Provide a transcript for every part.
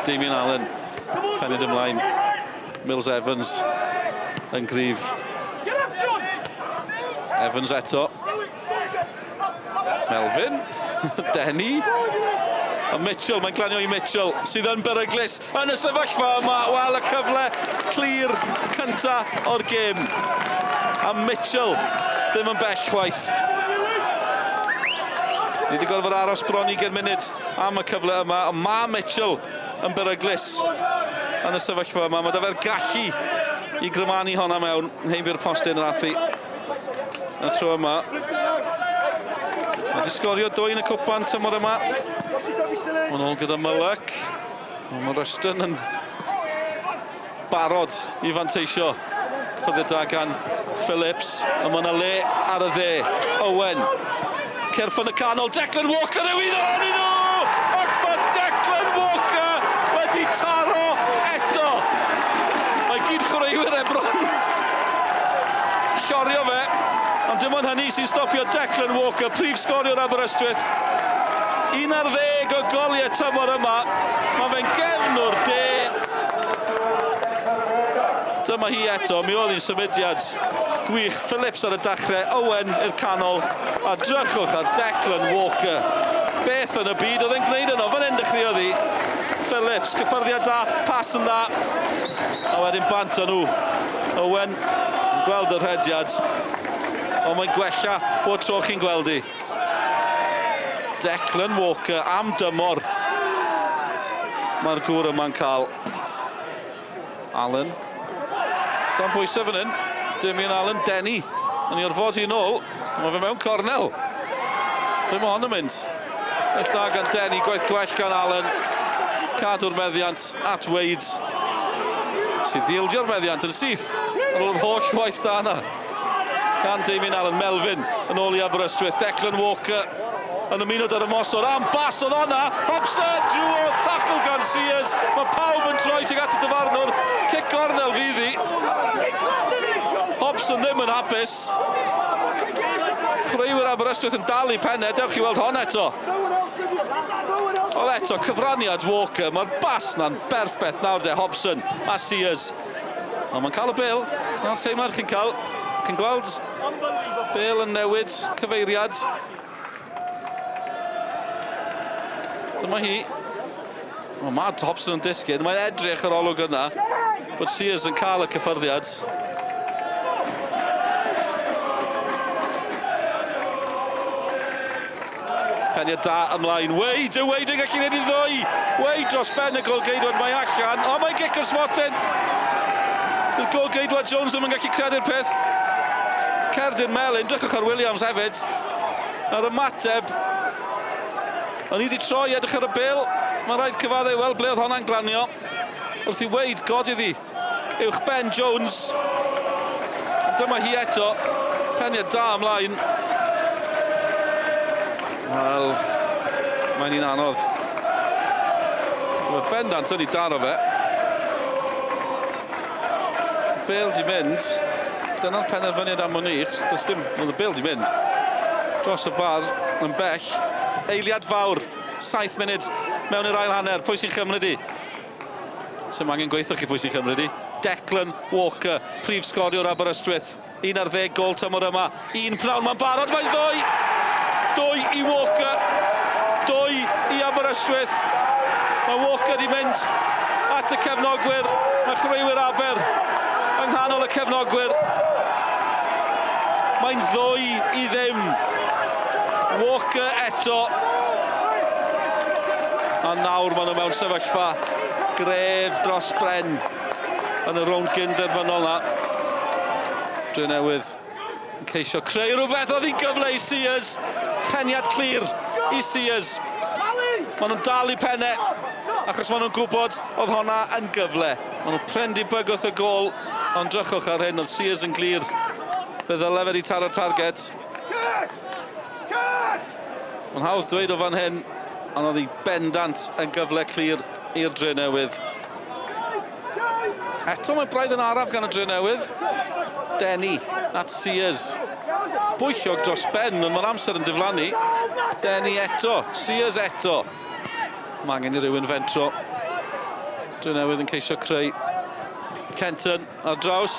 Damien Allen. Pened ymlaen. Mills Evans yn gryf. Evans eto. Melvin. Denny. A Mitchell, mae'n glanio i Mitchell, sydd yn beryglus yn y sefyllfa yma. Wel, y cyfle clir cynta o'r gêm. A Mitchell ddim yn bell chwaith. Ni wedi gorfod aros bron 20 munud am y cyfle yma. Ond mae Mitchell yn beryglus yn y sefyllfa yma. Mae da fe'r gallu i grymanu honna mewn. Heibio'r postyn yn rathu. Y tro yma. Mae wedi sgorio 2 yn y Cwpan Cymru yma. Mae'n ôl gyda Mullock. Mae Rushton yn barod i fanteisio. Cyffyrddiad da gan Phillips. A mae yna le ar y dde. Owen. Cerff yn y canol. Declan Walker yw un o'n nhw! Ac mae Declan Walker wedi taro eto. Mae gyd chwaraewyr Ebron. Llorio fe. Ond dim ond hynny sy'n stopio Declan Walker. Prif sgorio'r Aberystwyth. 11 o goliau tymor yma. Mae fe'n gefnwr de. Dyma hi eto. Mi oedd hi'n symudiad gwych. Phillips ar y dechrau. Owen i'r canol. A drychwch ar Declan Walker. Beth yn y byd oedd e'n gwneud yno. Fan hyn dechreuodd hi. Phillips, cyffyrddiad da. Pas yn da. A wedyn bant nhw. Owen yn gweld yr hediad. Ond mae'n gwella bod tro chi'n gweld hi. Declan Walker am dymor. Mae'r gŵr yma'n cael. Allen. Dan bwysau fan hyn. Damien Allen, Denny. Yn i orfodi yn ôl. Mae fe mewn cornel. Ble mae hon yn mynd? Eith da gan Denny, gwaith gwell gan Allen. Cadw'r meddiant at Wade. Sy'n dildio'r meddiant yn syth. Ar ôl yr holl waith da yna. Gan Damien Allen, Melvin yn ôl i Aberystwyth. Declan Walker yn ymunod ar y mosod. Am bas o'n honna. Hobson, Drew, tackle gan Sears. Mae pawb yn troi tuag at y dyfarnwr. Cic cornel fydd hi. Hobson ddim yn hapus. Chwaraewyr Aberystwyth yn dal i pennau. Dewch i weld hon eto. Wel eto, cyfraniad Walker. Mae'r bas na'n berffaith nawr de. Hobson a Sears. Ond mae'n cael y bil. Na'r teimlad chi'n cael. Chi'n gweld? Bil yn newid. Cyfeiriad. Dyma hi. Mae Hobson yn disgyn. Mae'n edrych ar olwg yna. Bod Sears yn cael y cyffyrddiad. Peniad da ymlaen. Wade yn gallu gwneud i ddwy. Wade dros ben y golgeidwad mae allan. O, mae'n gic yr smotin. Dy'r golgeidwad Jones ddim yn gallu credu'r peth. Cerdyn Melin, drychwch ar Williams hefyd. Ar ymateb. O'n i wedi troi edrych ar y bil. Mae'n rhaid cyfaddau weld ble oedd honna'n glanio. Wrth i Wade godydd hi. Uwch Ben Jones. Dyma hi eto. Peniad da ymlaen. Wel, mae'n un anodd. Mae bendant yn ei daro fe. Bil di mynd. Dyna'r penderfyniad am Monich. Does dim, oedd y bil di mynd. Dros y bar yn bell. Eiliad fawr, 7 munud mewn i'r ail hanner. Pwy sy'n chymryd i? Sym angen gweithio chi pwy sy'n chymryd i. Declan Walker, prif sgorio'r Aberystwyth. 1 ar 10 gol tymor yma. 1 pnawn, mae'n barod, mae'n ddwy! 2 i Walker, 2 i Aberystwyth. Mae Walker di mynd at y cefnogwyr. Mae chwaraewyr Aber yng nghanol y cefnogwyr. Mae'n 2-0. Walker eto. A nawr maen nhw mewn sefyllfa gref dros bren yn y rownd gynderfynol na. Drenewydd yn ceisio creu rhywbeth. Oedd hi'n gyfle i Sears. Peniad clir i Sears. Maen nhw'n dal i pennau achos maen nhw'n gwybod oedd honna yn gyfle. Maen nhw'n prendi bygwth y gol. Ond drychwch ar hyn, oedd Sears yn glir. Fe ddyle fe di taro'r target. Mae'n hawdd dweud o fan hyn, ond oedd hi bendant yn gyfle clir i'r Drenewydd. Eto mae braidd yn araf gan y Drenewydd. Denny at Sears. Bwyllog dros ben, ond mae'r amser yn diflannu. Denny eto, Sears eto. Mae angen i rywun fentro. Drenewydd yn ceisio creu Kenton ar draws.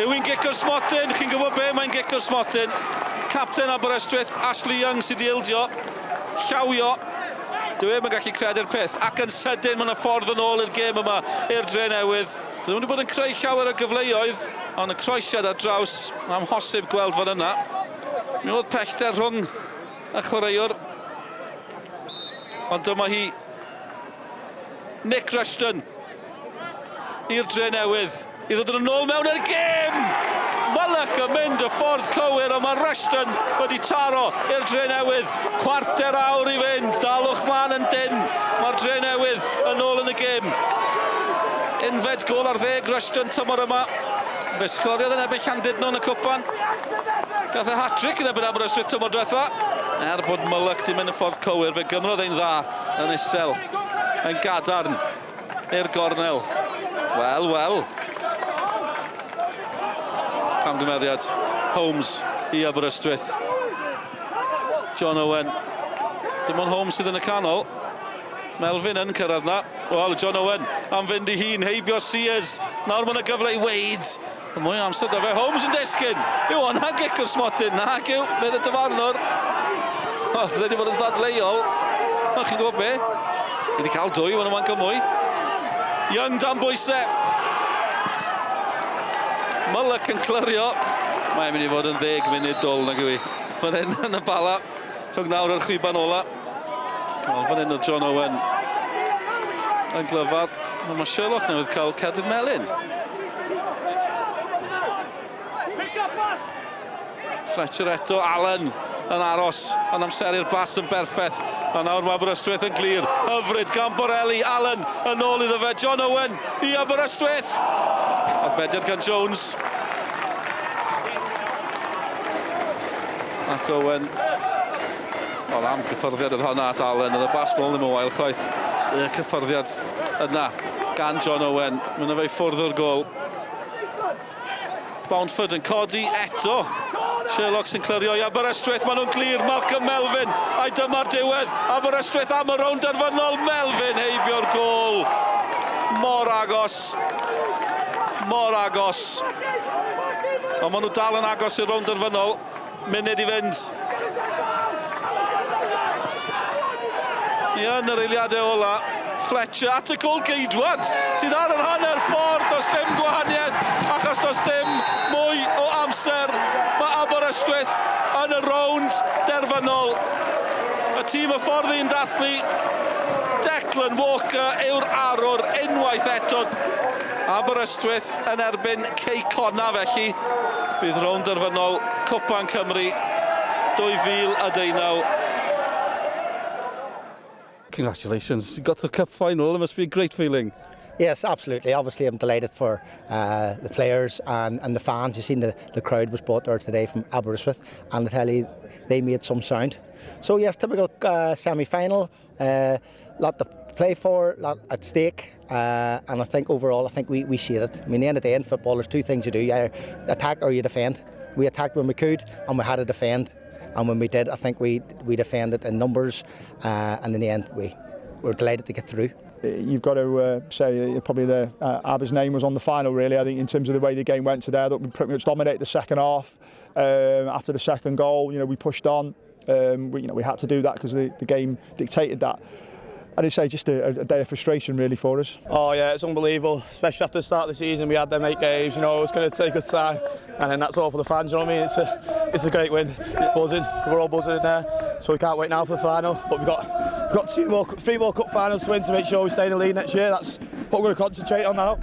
Yw hi'n gic o'r smotyn, chi'n gwybod be, mae'n gic o'r smotyn. Capten Aberystwyth, Ashley Young sydd wedi ildio, llawio. Dwi ddim yn gallu credu'r peth, ac yn sydyn mae'n ffordd yn ôl i'r gêm yma i'r Drenewydd. Dyn nhw wedi bod yn creu llawer o gyfleoedd, ond y croesiad ar draws, amhosib gweld fan yna. Mi oedd pellter rhwng y chwaraewr. Ond dyma hi, Nick Rushton, i'r Drenewydd, i ddod yn ôl mewn i'r gêm! Mullock yn mynd y ffordd cywir, ond mae Rushton wedi taro i'r Drenewydd. Cwarter awr i fynd, dalwch man yn dyn. Mae'r Drenewydd yn ôl yn y gêm. Unfed gol ar 10 Rushton tymor yma. Fe sgoriodd yn ebyn Llandudno yn y cwpan. Gath y hat-trick yn ebyn Aberystwyth tymor diwetha. Bod Mullock di mynd y ffordd cywir, fe gymrodd ein dda yn isel. Yn gadarn i'r gornel. Wel. Camgymeriad Holmes i Aberystwyth. John Owen. Dim ond Holmes sydd yn y canol. Melvin yn cyrraedd na. Wel, John Owen am fynd i hun, heibio Sears. Nawr mae'n y gyfle i Wade. Mwy amser da fe. Holmes yn disgyn. Yw, hwnna gic o'r smotyn. Nag yw, bydd y dyfarnwr. Wel, bydd wedi bod yn ddadleuol. Wel, chi'n gwybod be? Wedi cael dwy, mae'n manco mwy. Young dan bwysau. Mullock yn clyrio. Mae'n mynd i fod yn 10 munud dol nag yw i. Fan hyn yn y bala. Rhwng nawr ar chwiban ola. Wel, fan hyn o John Owen yn glyfar. Mae Sherlock newydd cael cerdyn melyn. Fletcher eto, Allen yn aros. Yn amseru'r bas yn berffeth. A nawr mae Aberystwyth yn glir. Hyfryd gan Borelli, Allen yn ôl iddo fe. John Owen i Aberystwyth. Arbediad gan Jones. Ac Owen. Wel, am cyffyrddiad oedd hwnna at Allen. Oedd y bas nôl ddim yn wael chwaith. Y cyffyrddiad yna gan John Owen. Mae'n fe ffwrdd o'r gol. Bountford yn codi eto. Sherlock sy'n clirio i Aberystwyth. Maen nhw'n glir. Malcolm Melvin. A'i dyma'r diwedd. Aberystwyth am y rownd derfynol. Melvin heibio'r gol. Mor agos. Mor agos. Ond maen nhw dal yn agos i'r rownd derfynol. Munud i fynd. Yn yr eiliadau ola. Fletcher at y gol geidwad sydd ar yr hanner ffordd. Does dim gwahaniaeth achos does dim mwy o amser. Mae Aberystwyth yn y rownd derfynol. Y tîm y ffordd i'n dathlu. Declan Walker yw'r arwr unwaith eto. Aberystwyth yn erbyn Ceicona felly. Bydd rownd derfynol Cwpan Cymru 2019. Congratulations, you got to the cup final. It must be a great feeling. Yes, absolutely. Obviously, I'm delighted for the players and the fans. You've seen the crowd was brought there today from Aberystwyth, and I tell you, they made some sound. So yes, typical semi-final. Lot to play for, lot at stake, and I think overall, I think we shared it. I mean, at the end of the day in football, there's two things you do: you either attack or you defend. We attacked when we could, and we had to defend. And when we did, I think we defended in numbers, and in the end, we were delighted to get through. You've got to say probably Aber's name was on the final, really. I think in terms of the way the game went today, that we pretty much dominated the second half. After the second goal, we pushed on. We had to do that because the game dictated that. I'd say just a day of frustration really for us. Oh yeah, it's unbelievable, especially after the start of the season. We had them 8 games, it's going to take us time, and then that's all for the fans. You know what I mean? It's a great win. It's buzzing. We're all buzzing in there, so we can't wait now for the final. But we've got 3 more cup finals to win to make sure we stay in the league next year. That's what we're going to concentrate on now.